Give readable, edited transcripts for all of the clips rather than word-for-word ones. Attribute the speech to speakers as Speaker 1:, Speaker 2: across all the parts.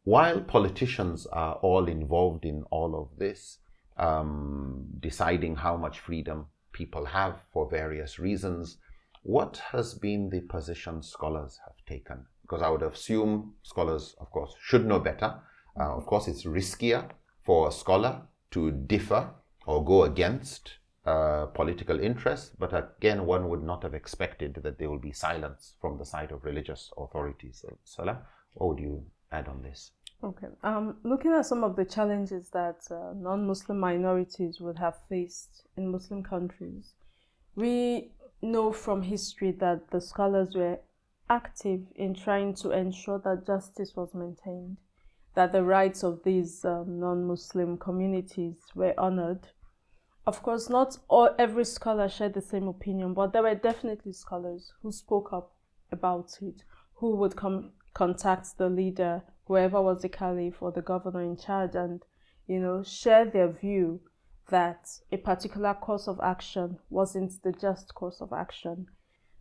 Speaker 1: while politicians are all involved in all of this, deciding how much freedom people have for various reasons, what has been the position scholars have taken? Because I would assume scholars, of course, should know better. Of course, it's riskier for a scholar to differ or go against political interests, but again, one would not have expected that there will be silence from the side of religious authorities. Salah, what would you add on this?
Speaker 2: Okay. Looking at some of the challenges that non-Muslim minorities would have faced in Muslim countries, we know from history that the scholars were active in trying to ensure that justice was maintained, that the rights of these non-Muslim communities were honored. Of course, not every scholar shared the same opinion, but there were definitely scholars who spoke up about it, who would contact the leader, whoever was the caliph or the governor in charge, and share their view that a particular course of action wasn't the just course of action.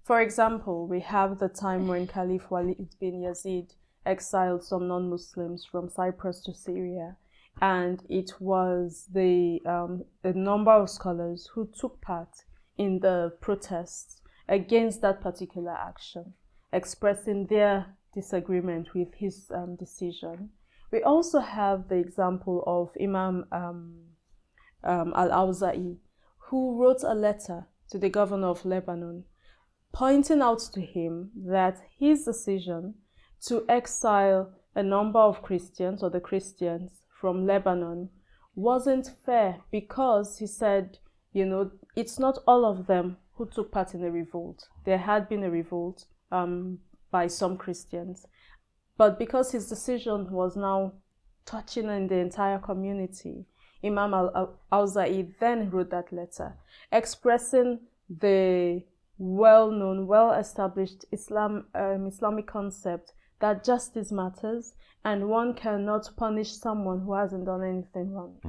Speaker 2: For example, we have the time when Caliph Walid bin Yazid exiled some non-Muslims from Cyprus to Syria, and it was a number of scholars who took part in the protests against that particular action, expressing their disagreement with his decision. We also have the example of Imam Al-Awza'i, who wrote a letter to the governor of Lebanon, pointing out to him that his decision to exile a number of Christians, or the Christians, from Lebanon wasn't fair, because he said, it's not all of them who took part in a revolt. There had been a revolt by some Christians, but because his decision was now touching on the entire community, Imam al-Awza'i then wrote that letter expressing the well-known, well-established Islamic concept that justice matters and one cannot punish someone who hasn't done anything wrong.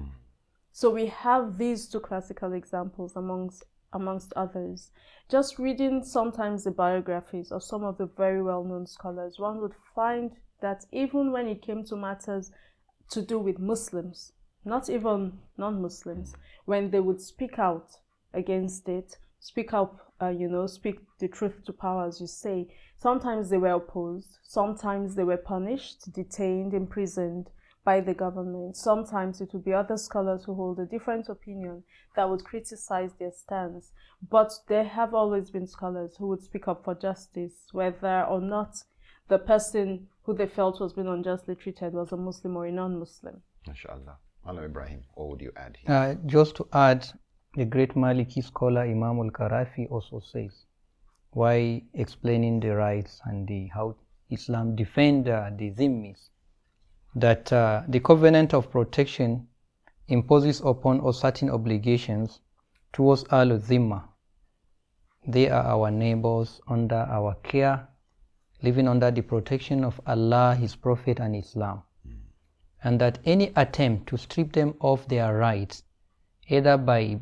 Speaker 2: So we have these two classical examples amongst others. Just reading sometimes the biographies of some of the very well-known scholars, one would find that even when it came to matters to do with Muslims, not even non-Muslims, when they would speak out against it, speak up, speak the truth to power, as you say, sometimes they were opposed, sometimes they were punished, detained, imprisoned by the government. Sometimes it would be other scholars who hold a different opinion that would criticize their stance. But there have always been scholars who would speak up for justice, whether or not the person who they felt was being unjustly treated was a Muslim or a non-Muslim.
Speaker 1: MashaAllah. Allah Ibrahim, what would you add here?
Speaker 3: Just to add, the great Maliki scholar Imam al-Qarafi also says, while explaining the rights and how Islam defends the zimmis, that the covenant of protection imposes upon us certain obligations towards al-zimma. They are our neighbors under our care, living under the protection of Allah, His Prophet, and Islam. And that any attempt to strip them of their rights, either by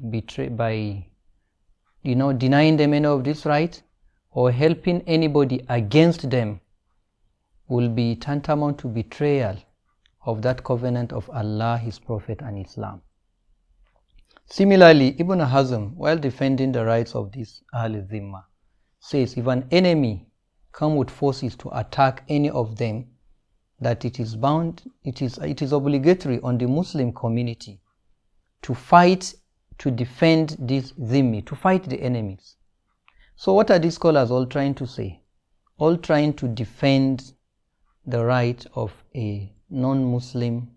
Speaker 3: denying them any of these rights or helping anybody against them, will be tantamount to betrayal of that covenant of Allah, His Prophet, and Islam. Similarly, Ibn Hazm, while defending the rights of this Ahl-Zimma, says if an enemy come with forces to attack any of them, that it is obligatory on the Muslim community to fight, to defend this zimmi, to fight the enemies. So what are these scholars all trying to say? All trying to defend the right of a non-Muslim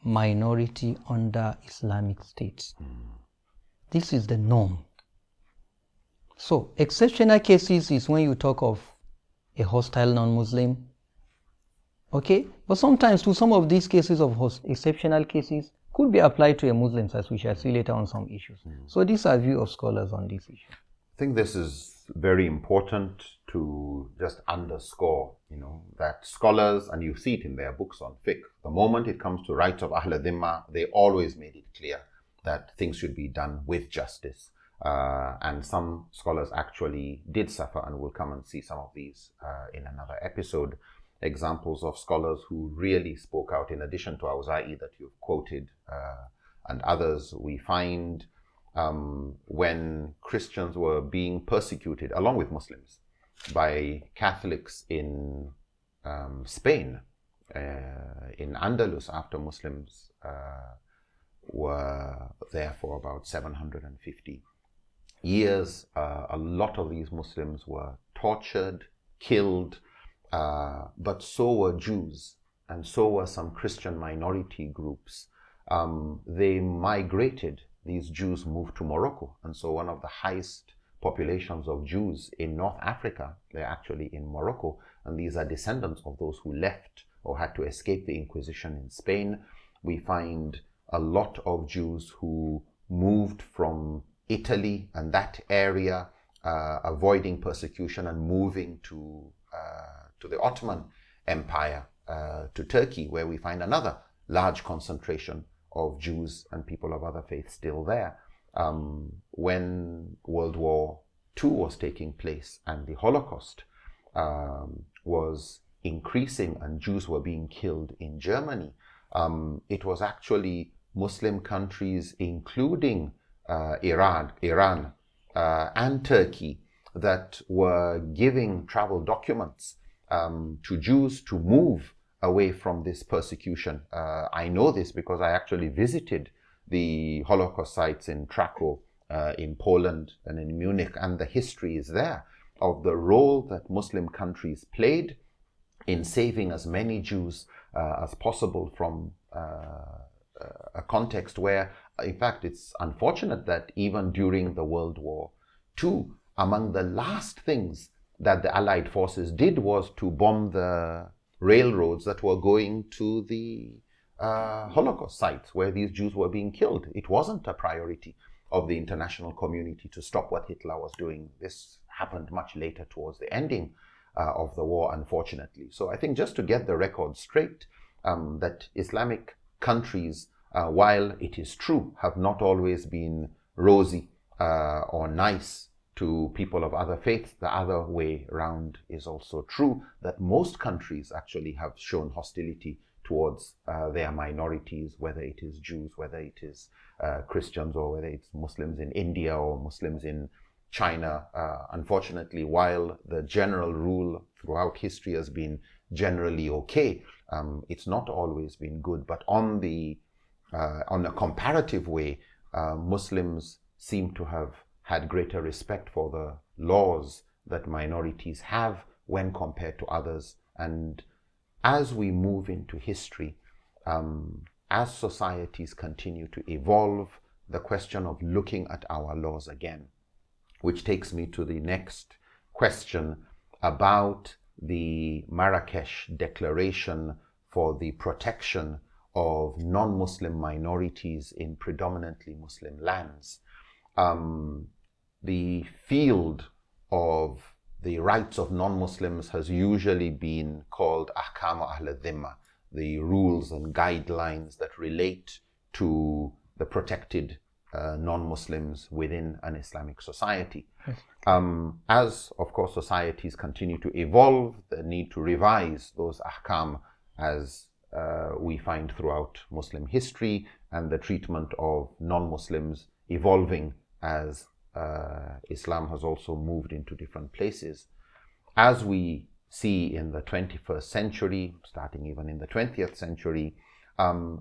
Speaker 3: minority under Islamic states. This is the norm. So exceptional cases is when you talk of a hostile non-Muslim. Okay, but sometimes to some of these cases of exceptional cases could be applied to a Muslims, as we shall see later on some issues. So these are view of scholars on this issue.
Speaker 1: I think this is very important to just underscore, that scholars, and you see it in their books on fiqh, the moment it comes to rights of Ahl Dhimma, they always made it clear that things should be done with justice. And some scholars actually did suffer, and we'll come and see some of these in another episode. examples of scholars who really spoke out, in addition to Auza'i that you've quoted and others. We find when Christians were being persecuted, along with Muslims, by Catholics in Spain, in Andalus, after Muslims were there for about 750 years. A lot of these Muslims were tortured, killed, but so were Jews, and so were some Christian minority groups. They migrated. These Jews moved to Morocco, and so one of the highest populations of Jews in North Africa, they're actually in Morocco, and these are descendants of those who left or had to escape the Inquisition in Spain. We find a lot of Jews who moved from Italy and that area, avoiding persecution and moving to the Ottoman Empire, to Turkey, where we find another large concentration of Jews and people of other faiths still there. When World War II was taking place and the Holocaust was increasing and Jews were being killed in Germany, it was actually Muslim countries, including Iran, and Turkey, that were giving travel documents to Jews to move away from this persecution. I know this because I actually visited the Holocaust sites in Krakow, in Poland, and in Munich, and the history is there of the role that Muslim countries played in saving as many Jews as possible from a context where, in fact, it's unfortunate that even during the World War II, among the last things that the Allied forces did was to bomb the railroads that were going to the Holocaust sites where these Jews were being killed. It wasn't a priority of the international community to stop what Hitler was doing. This happened much later, towards the ending of the war, unfortunately. So I think just to get the record straight, that Islamic countries, while it is true, have not always been rosy or nice to people of other faiths, the other way around is also true, that most countries actually have shown hostility towards their minorities, whether it is Jews, whether it is Christians, or whether it's Muslims in India or Muslims in China. Unfortunately, while the general rule throughout history has been generally okay, it's not always been good. But on a comparative way, Muslims seem to have had greater respect for the laws that minorities have when compared to others. And as we move into history, as societies continue to evolve, the question of looking at our laws again, which takes me to the next question about the Marrakesh Declaration for the protection of non-Muslim minorities in predominantly Muslim lands. The field of the rights of non-Muslims has usually been called Ahkam Ahl al-Dhimma, the rules and guidelines that relate to the protected non-Muslims within an Islamic society. As, of course, societies continue to evolve, the need to revise those ahkam, as we find throughout Muslim history, and the treatment of non-Muslims evolving as Islam has also moved into different places. As we see in the 21st century, starting even in the 20th century,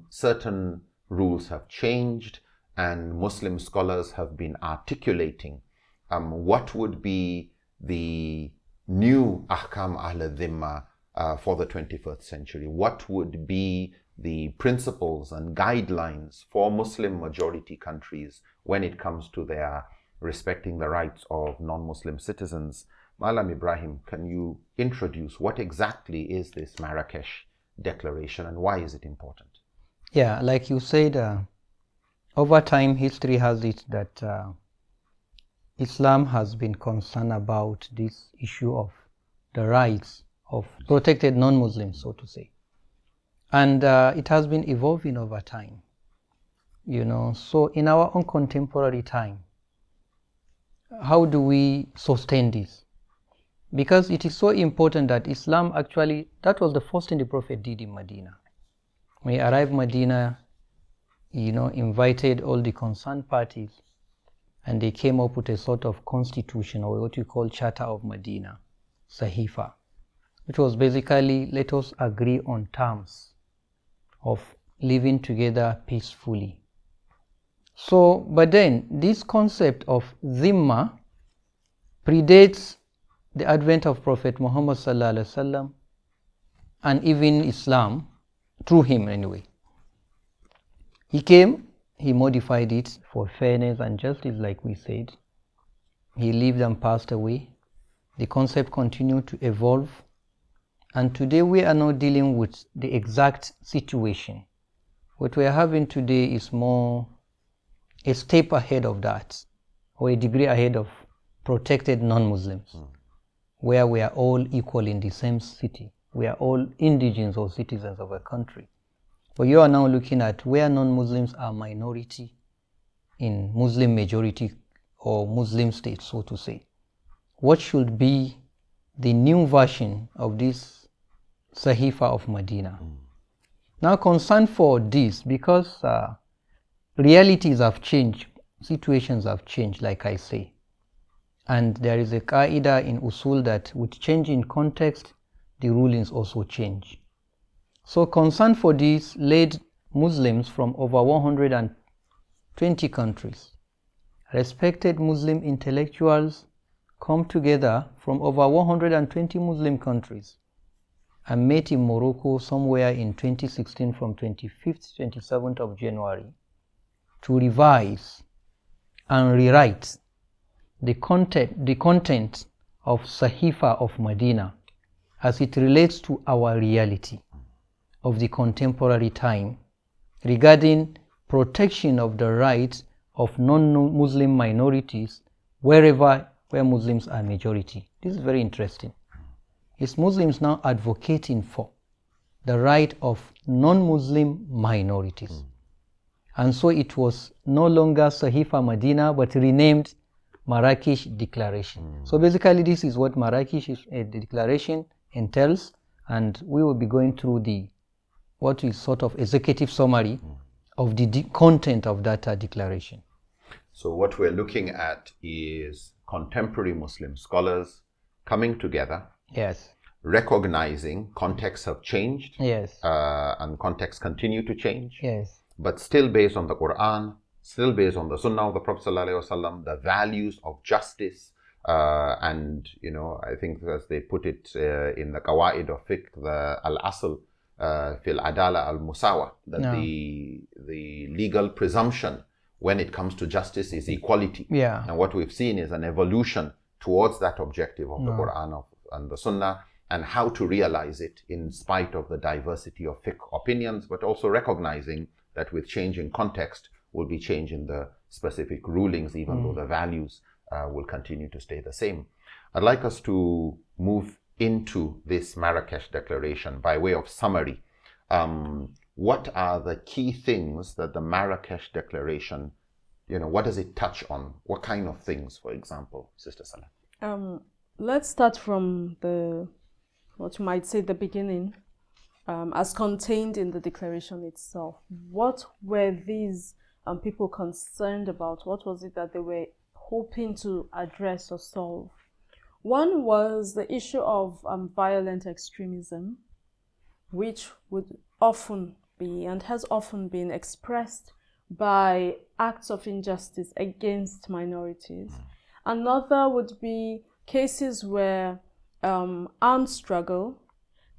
Speaker 1: certain rules have changed, and Muslim scholars have been articulating what would be the new Ahkam Ahl al-Dhimma for the 21st century. What would be the principles and guidelines for Muslim majority countries when it comes to their respecting the rights of non-Muslim citizens. Malam Ibrahim, can you introduce what exactly is this Marrakesh Declaration and why is it important?
Speaker 3: Yeah, like you said, over time history has it that Islam has been concerned about this issue of the rights of protected non-Muslims, so to say. And it has been evolving over time, So in our own contemporary time, how do we sustain this? because it is so important that Islam actually, that was the first thing the Prophet did in Medina. When he arrived in Medina, invited all the concerned parties, and they came up with a sort of constitution, or what you call Charter of Medina, Sahifa, which was basically, let us agree on terms of living together peacefully. So, but then this concept of Zimma predates the advent of Prophet Muhammad sallallahu alaihi wasallam, and even Islam, through him anyway. He came, he modified it for fairness and justice, like we said. He lived and passed away. The concept continued to evolve, and today we are now dealing with the exact situation. What we are having today is more a step ahead of that, or a degree ahead of protected non-Muslims, where we are all equal in the same city. We are all indigenes or citizens of a country. But you are now looking at where non-Muslims are minority in Muslim majority or Muslim states, so to say. What should be the new version of this Sahifa of Medina? Now, concern for this, because realities have changed, situations have changed, like I say. And there is a qaida in usul that with change in context, the rulings also change. So concern for this led Muslims from over 120 countries, respected Muslim intellectuals, come together from over 120 Muslim countries and met in Morocco somewhere in 2016 from 25th, 27th of January to revise and rewrite the content of Sahifa of Medina as it relates to our reality of the contemporary time regarding protection of the rights of non-Muslim minorities where Muslims are majority. This is very interesting. It's Muslims now advocating for the right of non-Muslim minorities. And so it was no longer Sahifa Medina, but renamed Marrakesh Declaration. So basically this is what Marrakesh Declaration entails, and we will be going through what is sort of executive summary of the content of that declaration.
Speaker 1: So what we're looking at is contemporary Muslim scholars coming together,
Speaker 3: yes,
Speaker 1: recognizing contexts have changed,
Speaker 3: yes,
Speaker 1: and contexts continue to change,
Speaker 3: yes,
Speaker 1: but still based on the Quran, still based on the Sunnah of the Prophet ﷺ, the values of justice, and I think as they put it in the Qawaid of Fiqh, the Al-Asl fil Adala al-Musawa, that the legal presumption when it comes to justice is equality.
Speaker 3: Yeah.
Speaker 1: And what we've seen is an evolution towards that objective of the Quran and the Sunnah, and how to realize it in spite of the diversity of fiqh opinions, but also recognizing that with changing context will be change in the specific rulings, even though the values will continue to stay the same. I'd like us to move into this Marrakesh Declaration by way of summary. What are the key things that the Marrakesh Declaration, what does it touch on? What kind of things, for example, Sister Salah?
Speaker 2: Let's start from what you might say the beginning, as contained in the declaration itself. What were these people concerned about? What was it that they were hoping to address or solve? One was the issue of violent extremism, which would often be and has often been expressed by acts of injustice against minorities. Another would be cases where armed struggle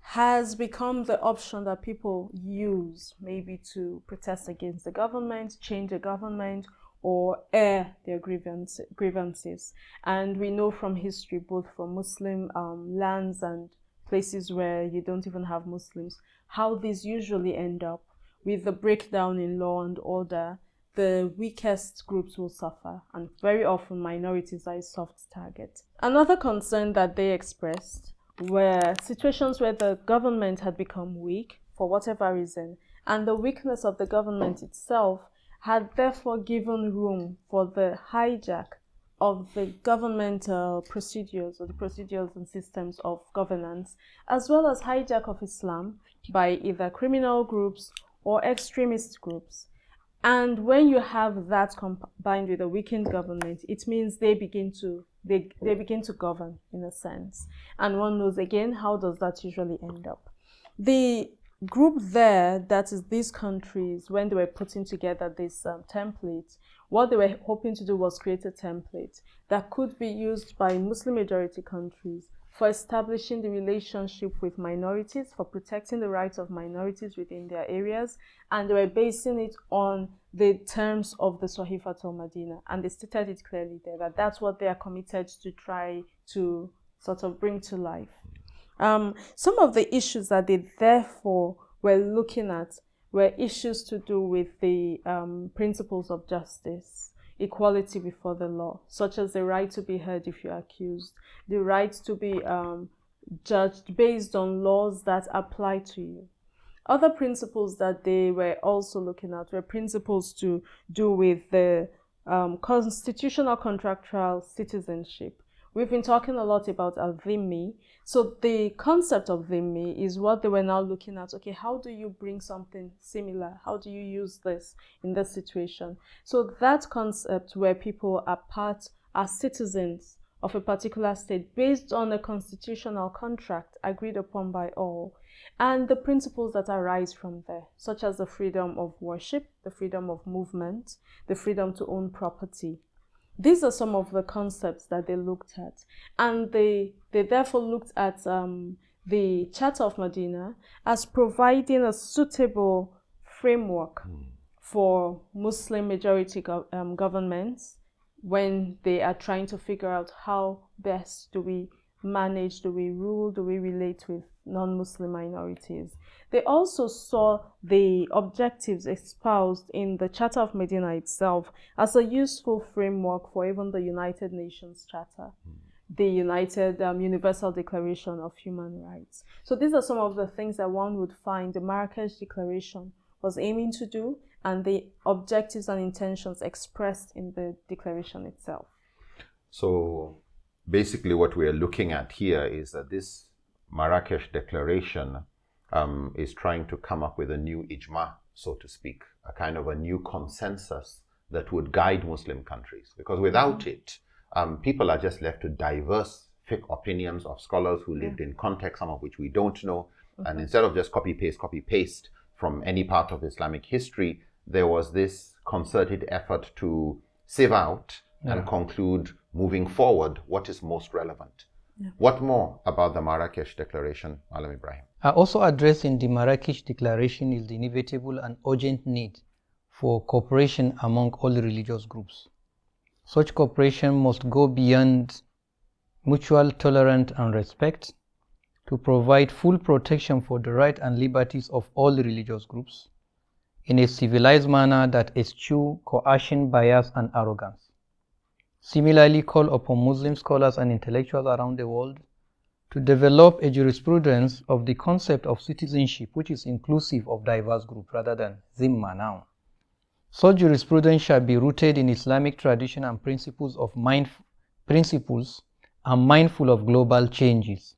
Speaker 2: has become the option that people use, maybe to protest against the government, change the government, or air their grievances. And we know from history, both from Muslim lands and places where you don't even have Muslims, how these usually end up with the breakdown in law and order. The weakest groups will suffer, and very often minorities are a soft target. Another concern that they expressed were situations where the government had become weak for whatever reason, and the weakness of the government itself had therefore given room for the hijack of the governmental procedures or the procedures and systems of governance, as well as hijack of Islam by either criminal groups or extremist groups. And when you have that combined with a weakened government, it means they begin to govern in a sense. And one knows again, how does that usually end up? The group there, that is these countries, when they were putting together this template, what they were hoping to do was create a template that could be used by Muslim majority countries for establishing the relationship with minorities, for protecting the rights of minorities within their areas, and they were basing it on the terms of the Sahifatul Madina, and they stated it clearly there that that's what they are committed to try to sort of bring to life. Some of the issues that they therefore were looking at were issues to do with the principles of justice, equality before the law, such as the right to be heard if you're accused, the right to be judged based on laws that apply to you. Other principles that they were also looking at were principles to do with the constitutional contractual citizenship. We've been talking a lot about al-dhimmi. So the concept of dhimmi is what they were now looking at. Okay, how do you bring something similar? How do you use this in this situation? So that concept where people are citizens of a particular state based on a constitutional contract agreed upon by all, and the principles that arise from there, such as the freedom of worship, the freedom of movement, the freedom to own property. These are some of the concepts that they looked at, and they therefore looked at the Charter of Medina as providing a suitable framework for Muslim majority governments when they are trying to figure out how best do we manage, do we rule, do we relate with non-Muslim minorities. They also saw the objectives espoused in the Charter of Medina itself as a useful framework for even the United Nations Charter, the United Universal Declaration of Human Rights. So these are some of the things that one would find the Marrakesh Declaration was aiming to do, and the objectives and intentions expressed in the declaration itself.
Speaker 1: So basically what we are looking at here is that this Marrakesh Declaration is trying to come up with a new ijma, so to speak, a kind of a new consensus that would guide Muslim countries. Because without it, people are just left to diverse fake opinions of scholars who lived in context, some of which we don't know. And instead of just copy paste from any part of Islamic history, there was this concerted effort to sieve out and conclude, moving forward, what is most relevant. What more about the Marrakesh Declaration, Malam Ibrahim?
Speaker 3: Also addressed in the Marrakesh Declaration is the inevitable and urgent need for cooperation among all religious groups. Such cooperation must go beyond mutual tolerance and respect to provide full protection for the rights and liberties of all religious groups in a civilized manner that eschew coercion, bias, and arrogance. Similarly, call upon Muslim scholars and intellectuals around the world to develop a jurisprudence of the concept of citizenship, which is inclusive of diverse groups rather than zimma now. Such jurisprudence shall be rooted in Islamic tradition and principles and mindful of global changes.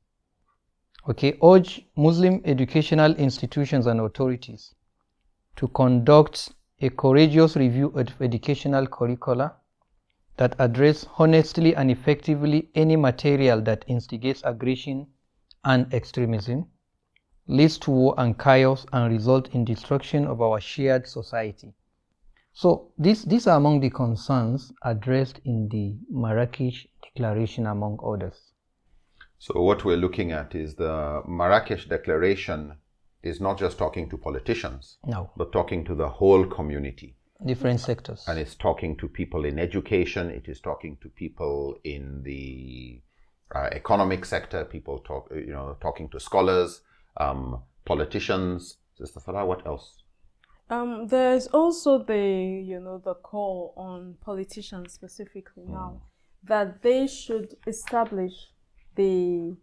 Speaker 3: Okay, urge Muslim educational institutions and authorities to conduct a courageous review of educational curricula that address honestly and effectively any material that instigates aggression and extremism, leads to war and chaos, and result in destruction of our shared society. So these are among the concerns addressed in the Marrakesh Declaration, among others.
Speaker 1: So what we're looking at is the Marrakesh Declaration is not just talking to politicians, but talking to the whole community.
Speaker 3: Different sectors.
Speaker 1: And it's talking to people in education, it is talking to people in the economic sector, talking to scholars, politicians. Sister Salah, what else?
Speaker 2: There's also the call on politicians specifically now that they should establish that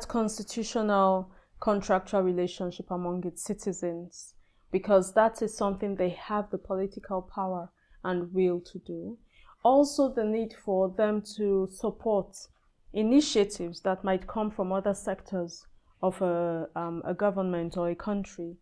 Speaker 2: constitutional contractual relationship among its citizens, because that is something they have the political power and will to do. also the need for them to support initiatives that might come from other sectors of a government or a country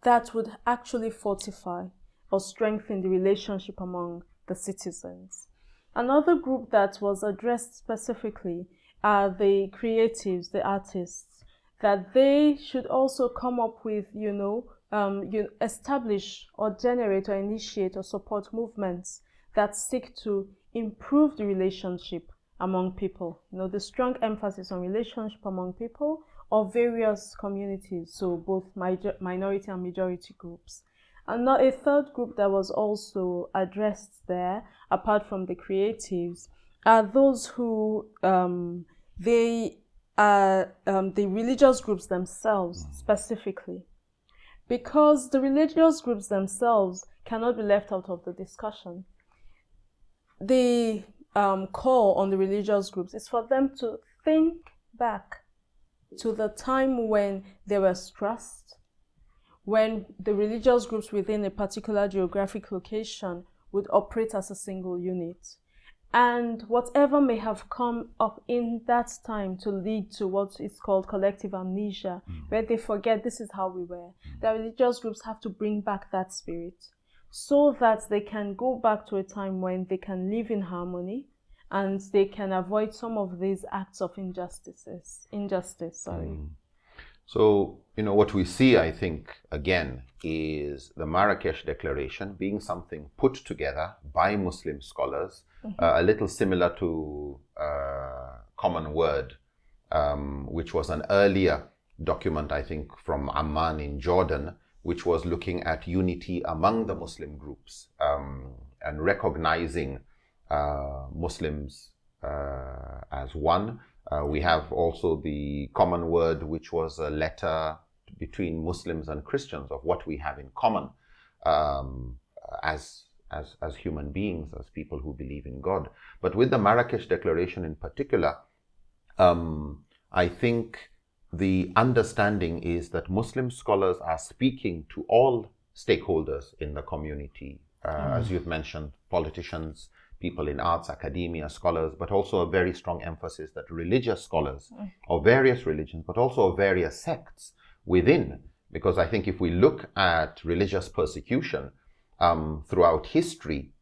Speaker 2: that would actually fortify or strengthen the relationship among the citizens. Another group that was addressed specifically are the creatives, the artists, that they should also come up with, establish or generate or initiate or support movements that seek to improve the relationship among people. The strong emphasis on relationship among people of various communities, so both minority and majority groups. And now a third group that was also addressed there, apart from the creatives, are those who they are the religious groups themselves specifically. Because the religious groups themselves cannot be left out of the discussion. The call on the religious groups is for them to think back to the time when there was trust, when the religious groups within a particular geographic location would operate as a single unit. And whatever may have come up in that time to lead to what is called collective amnesia, where they forget this is how we were, the religious groups have to bring back that spirit so that they can go back to a time when they can live in harmony and they can avoid some of these acts of injustice.
Speaker 1: So, what we see, I think, again, is the Marrakesh Declaration being something put together by Muslim scholars, a little similar to Common Word, which was an earlier document, I think, from Amman in Jordan, which was looking at unity among the Muslim groups and recognizing Muslims as one. We have also the Common Word, which was a letter between Muslims and Christians of what we have in common as human beings, as people who believe in God. But with the Marrakesh Declaration in particular, I think the understanding is that Muslim scholars are speaking to all stakeholders in the community, as you've mentioned, politicians, people in arts, academia, scholars, but also a very strong emphasis that religious scholars of various religions, but also of various sects within, because I think if we look at religious persecution throughout history,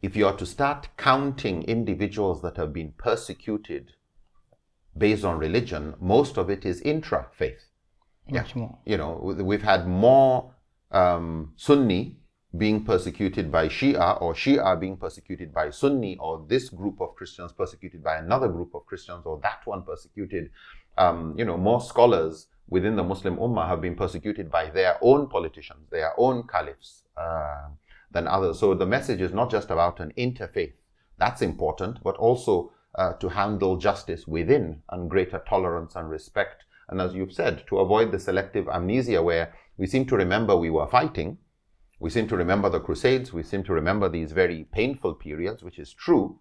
Speaker 1: if you are to start counting individuals that have been persecuted based on religion, most of it is intra-faith.
Speaker 3: Much more.
Speaker 1: We've had more Sunni being persecuted by Shia, or Shia being persecuted by Sunni, or this group of Christians persecuted by another group of Christians, or that one persecuted. More scholars within the Muslim Ummah have been persecuted by their own politicians, their own caliphs than others. So the message is not just about an interfaith. That's important, but also to handle justice within and greater tolerance and respect. And as you've said, to avoid the selective amnesia where we seem to remember we were fighting, we seem to remember the Crusades, we seem to remember these very painful periods, which is true,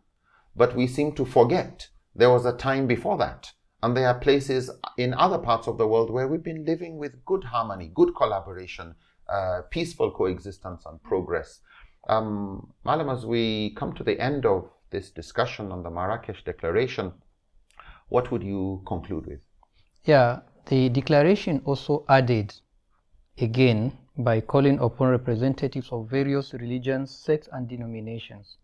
Speaker 1: but we seem to forget there was a time before that. And there are places in other parts of the world where we've been living with good harmony, good collaboration, peaceful coexistence and progress. Malam, as we come to the end of this discussion on the Marrakesh Declaration, what would you conclude with?
Speaker 3: Yeah, the declaration also added, again, by calling upon representatives of various religions, sects, and denominations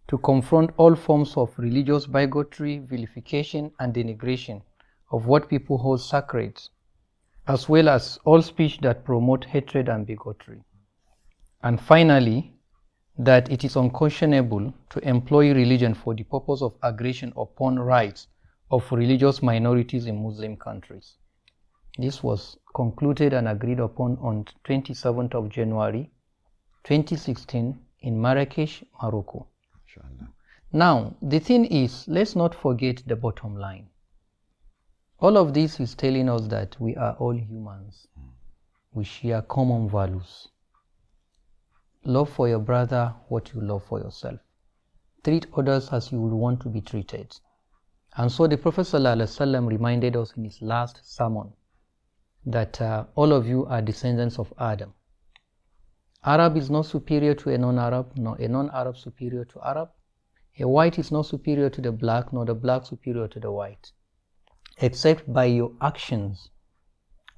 Speaker 3: to confront all forms of religious bigotry, vilification, and denigration of what people hold sacred, as well as all speech that promote hatred and bigotry. And finally, that it is unconscionable to employ religion for the purpose of aggression upon rights of religious minorities in Muslim countries. This was concluded and agreed upon on 27th of January 2016 in Marrakesh, Morocco.
Speaker 1: Inshallah.
Speaker 3: Now, the thing is, let's not forget the bottom line. All of this is telling us that we are all humans. We share common values. Love for your brother what you love for yourself. Treat others as you would want to be treated. And so the Prophet ﷺ reminded us in his last sermon that all of you are descendants of Adam. Arab is not superior to a non-Arab, nor a non-Arab superior to Arab. A white is not superior to the black, nor the black superior to the white, except by your actions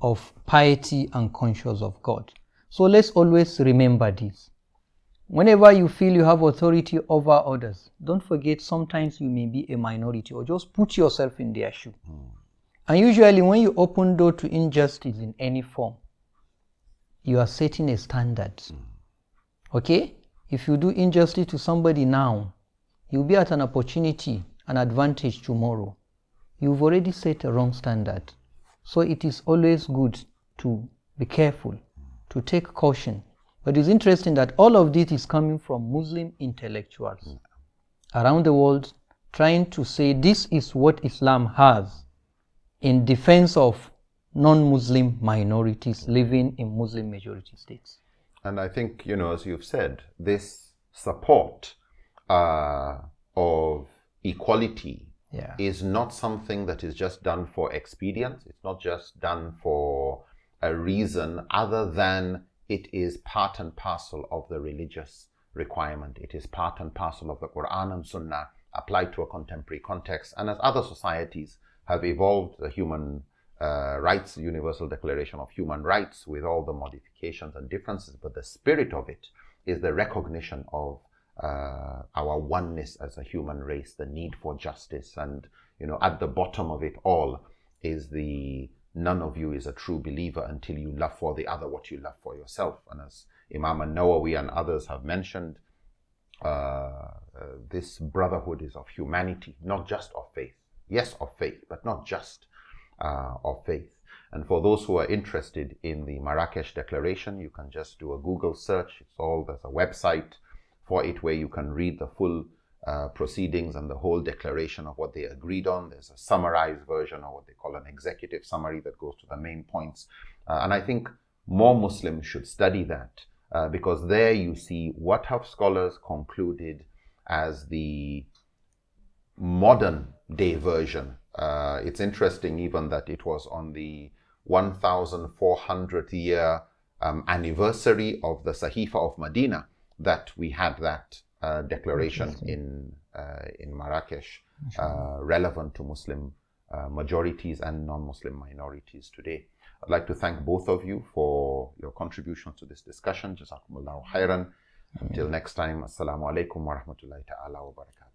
Speaker 3: of piety and conscience of God. So let's always remember this. Whenever you feel you have authority over others, don't forget sometimes you may be a minority, or just put yourself in their shoe. And usually when you open door to injustice in any form, you are setting a standard. Okay? If you do injustice to somebody now, you'll be at an opportunity, an advantage tomorrow. You've already set a wrong standard. So it is always good to be careful, to take caution. But it's interesting that all of this is coming from Muslim intellectuals around the world, trying to say this is what Islam has in defense of non-Muslim minorities living in Muslim majority states.
Speaker 1: And I think, as you've said, this support of equality is not something that is just done for expedience. It's not just done for a reason other than it is part and parcel of the religious requirement. It is part and parcel of the Quran and Sunnah applied to a contemporary context. And as other societies have evolved, the human rights, Universal Declaration of Human Rights, with all the modifications and differences, but the spirit of it is the recognition of our oneness as a human race, the need for justice. And, at the bottom of it all is none of you is a true believer until you love for the other what you love for yourself. And as Imam an-Nawawi and others have mentioned, this brotherhood is of humanity, not just of faith. Yes, of faith, but not just of faith. And for those who are interested in the Marrakesh Declaration, you can just do a Google search. There's a website for it where you can read the full proceedings and the whole declaration of what they agreed on. There's a summarized version, or what they call an executive summary, that goes to the main points. And I think more Muslims should study that because there you see what have scholars concluded as the modern day version. It's interesting even that it was on the 1400th year anniversary of the Sahifa of Medina that we had that declaration in Marrakesh, relevant to Muslim majorities and non-Muslim minorities today. I'd like to thank both of you for your contributions to this discussion. Jazakumullahu khairan. Until next time, Assalamu alaikum wa rahmatullahi ta'ala wa barakatuh.